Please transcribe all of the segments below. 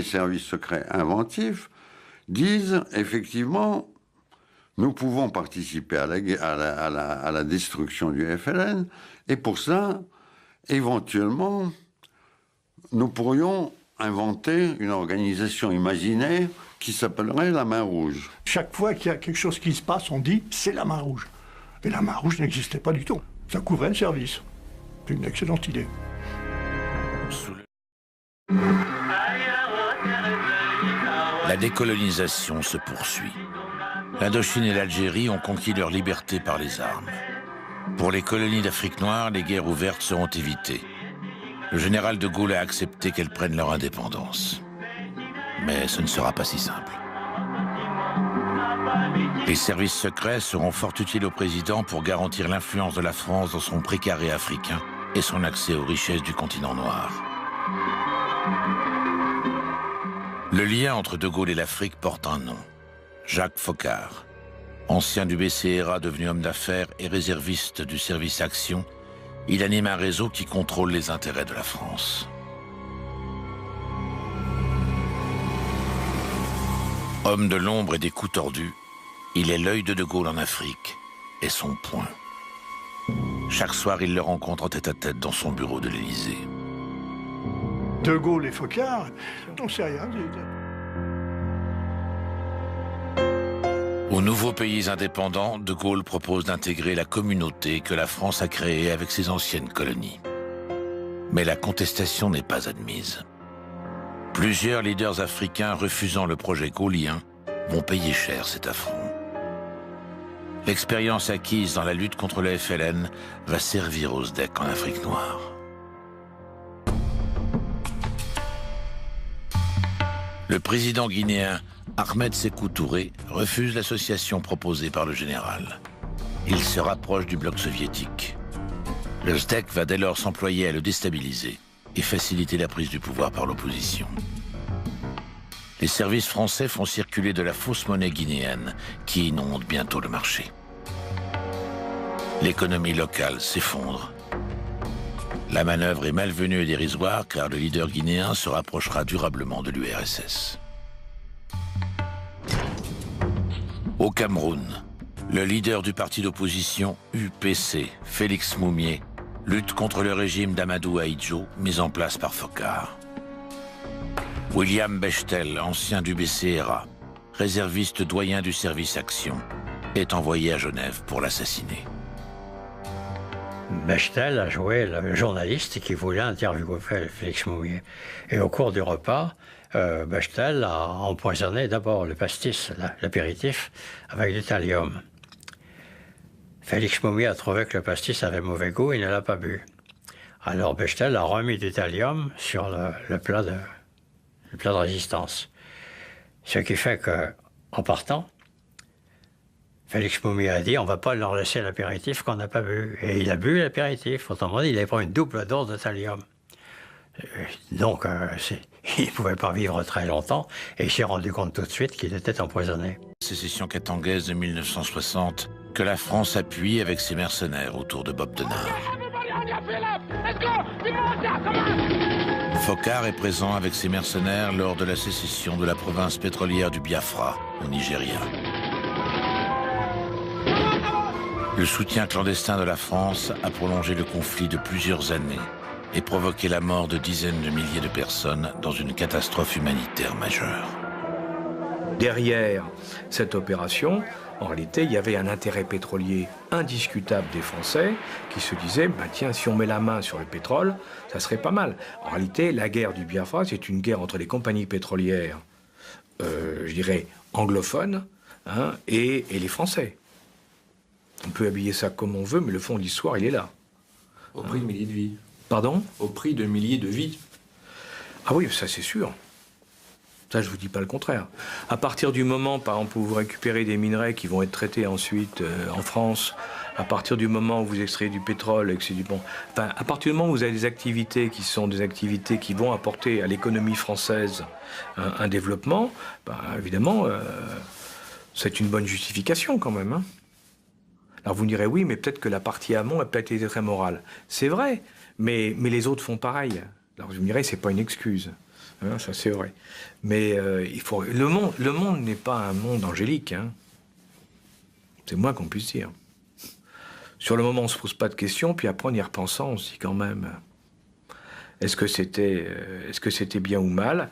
services secrets inventifs disent effectivement, nous pouvons participer à la destruction du FLN, et pour ça, éventuellement, nous pourrions inventer une organisation imaginaire qui s'appellerait la Main Rouge. Chaque fois qu'il y a quelque chose qui se passe, on dit c'est la Main Rouge. Et la Main Rouge n'existait pas du tout. Ça couvrait le service. C'est une excellente idée. La décolonisation se poursuit. L'Indochine et l'Algérie ont conquis leur liberté par les armes. Pour les colonies d'Afrique noire, les guerres ouvertes seront évitées. Le général de Gaulle a accepté qu'elles prennent leur indépendance. Mais ce ne sera pas si simple. Les services secrets seront fort utiles au président pour garantir l'influence de la France dans son précaré africain et son accès aux richesses du continent noir. Le lien entre De Gaulle et l'Afrique porte un nom. Jacques Foccart, ancien du BCRA devenu homme d'affaires et réserviste du service Action, il anime un réseau qui contrôle les intérêts de la France. Homme de l'ombre et des coups tordus, il est l'œil de Gaulle en Afrique et son poing. Chaque soir, il le rencontre en tête-à-tête dans son bureau de l'Élysée. De Gaulle et Foccart, on ne sait rien. Aux nouveaux pays indépendants, De Gaulle propose d'intégrer la communauté que la France a créée avec ses anciennes colonies. Mais la contestation n'est pas admise. Plusieurs leaders africains refusant le projet gaullien vont payer cher cet affront. L'expérience acquise dans la lutte contre le FLN va servir aux SDEC en Afrique noire. Le président guinéen Ahmed Sékou Touré refuse l'association proposée par le général. Il se rapproche du bloc soviétique. Le SDEC va dès lors s'employer à le déstabiliser et faciliter la prise du pouvoir par l'opposition. Les services français font circuler de la fausse monnaie guinéenne qui inonde bientôt le marché. L'économie locale s'effondre. La manœuvre est malvenue et dérisoire car le leader guinéen se rapprochera durablement de l'URSS. Au Cameroun, le leader du parti d'opposition UPC, Félix Moumié, lutte contre le régime d'Amadou Ahidjo mis en place par Foccart. William Bechtel, ancien du BCRA, réserviste doyen du service Action, est envoyé à Genève pour l'assassiner. Bechtel a joué le journaliste qui voulait interviewer Félix Moumié. Et au cours du repas, Bechtel a empoisonné d'abord le pastis, l'apéritif, avec du thallium. Félix Moumié a trouvé que le pastis avait mauvais goût et ne l'a pas bu. Alors Bechtel a remis du thallium sur le plat de résistance. Ce qui fait qu'en partant, Félix Moumié a dit on ne va pas leur laisser l'apéritif qu'on n'a pas bu. Et il a bu l'apéritif. Autrement dit, il avait pris une double dose de thallium. Donc, il ne pouvait pas vivre très longtemps et il s'est rendu compte tout de suite qu'il était empoisonné. Sécession katangaise de 1960 que la France appuie avec ses mercenaires autour de Bob Denard. Foccart est présent avec ses mercenaires lors de la sécession de la province pétrolière du Biafra, au Nigeria. Le soutien clandestin de la France a prolongé le conflit de plusieurs années et provoqué la mort de dizaines de milliers de personnes dans une catastrophe humanitaire majeure. Derrière cette opération, en réalité, il y avait un intérêt pétrolier indiscutable des Français qui se disaient tiens, si on met la main sur le pétrole, ça serait pas mal. En réalité, la guerre du Biafra, c'est une guerre entre les compagnies pétrolières, je dirais, anglophones, et les Français. On peut habiller ça comme on veut, mais le fond de l'histoire, il est là. Au prix de milliers de vies. Pardon ? Au prix de milliers de vies. Ah oui, ça c'est sûr. Ça, je vous dis pas le contraire. À partir du moment, par exemple, où vous récupérez des minerais qui vont être traités ensuite en France, à partir du moment où vous extrayez du pétrole et que c'est du bon... Enfin, à partir du moment où vous avez des activités qui sont des activités qui vont apporter à l'économie française un développement, évidemment, c'est une bonne justification quand même, hein. Alors vous me direz, oui, mais peut-être que la partie amont a peut-être été très morale. C'est vrai, mais les autres font pareil. Alors vous me direz, c'est pas une excuse. Hein, ça c'est vrai. Mais le monde n'est pas un monde angélique. Hein. C'est moins qu'on puisse dire. Sur le moment, on ne se pose pas de questions, puis après, en y repensant, on se dit quand même, est-ce que c'était bien ou mal?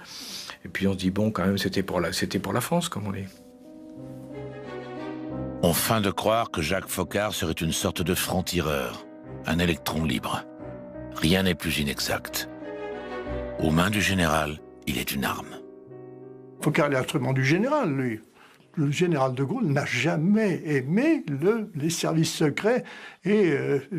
Et puis on se dit, bon, quand même, c'était pour la France, comme on dit. On feint de croire que Jacques Foccart serait une sorte de franc-tireur, un électron libre. Rien n'est plus inexact. Aux mains du général, il est une arme. Foccart est l'instrument du général, lui. Le général de Gaulle n'a jamais aimé les services secrets et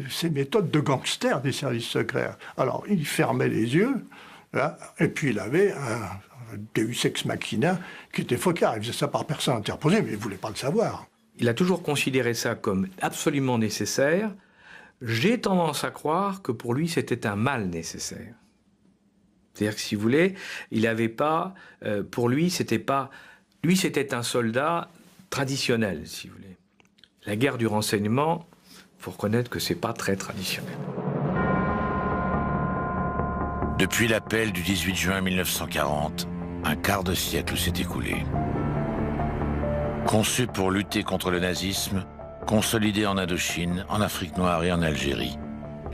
ces méthodes de gangster des services secrets. Alors, il fermait les yeux, là, et puis il avait un Deus ex machina qui était Foccart. Il faisait ça par personne interposée, mais il ne voulait pas le savoir. Il a toujours considéré ça comme absolument nécessaire. J'ai tendance à croire que pour lui, c'était un mal nécessaire. C'est-à-dire que, si vous voulez, il n'avait pas... pour lui, c'était pas... Lui, c'était un soldat traditionnel, si vous voulez. La guerre du renseignement, il faut reconnaître que c'est pas très traditionnel. Depuis l'appel du 18 juin 1940, un quart de siècle s'est écoulé. Conçu pour lutter contre le nazisme, consolidé en Indochine, en Afrique noire et en Algérie,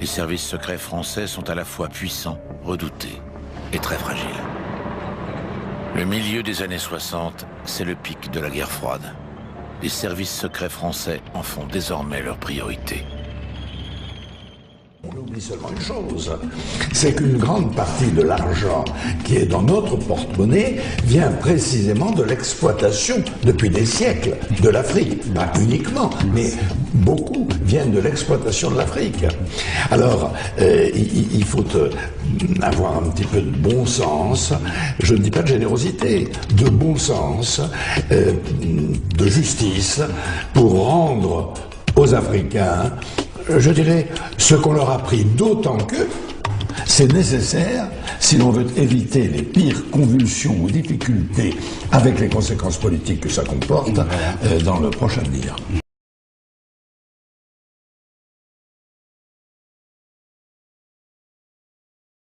les services secrets français sont à la fois puissants, redoutés et très fragiles. Le milieu des années 60, c'est le pic de la guerre froide. Les services secrets français en font désormais leur priorité. On oublie seulement une chose, c'est qu'une grande partie de l'argent qui est dans notre porte-monnaie vient précisément de l'exploitation, depuis des siècles, de l'Afrique. Pas uniquement, mais beaucoup viennent de l'exploitation de l'Afrique. Alors, il faut avoir un petit peu de bon sens, je ne dis pas de générosité, de bon sens, de justice, pour rendre aux Africains, je dirais, ce qu'on leur a pris, d'autant que c'est nécessaire si l'on veut éviter les pires convulsions ou difficultés avec les conséquences politiques que ça comporte dans le prochain avenir.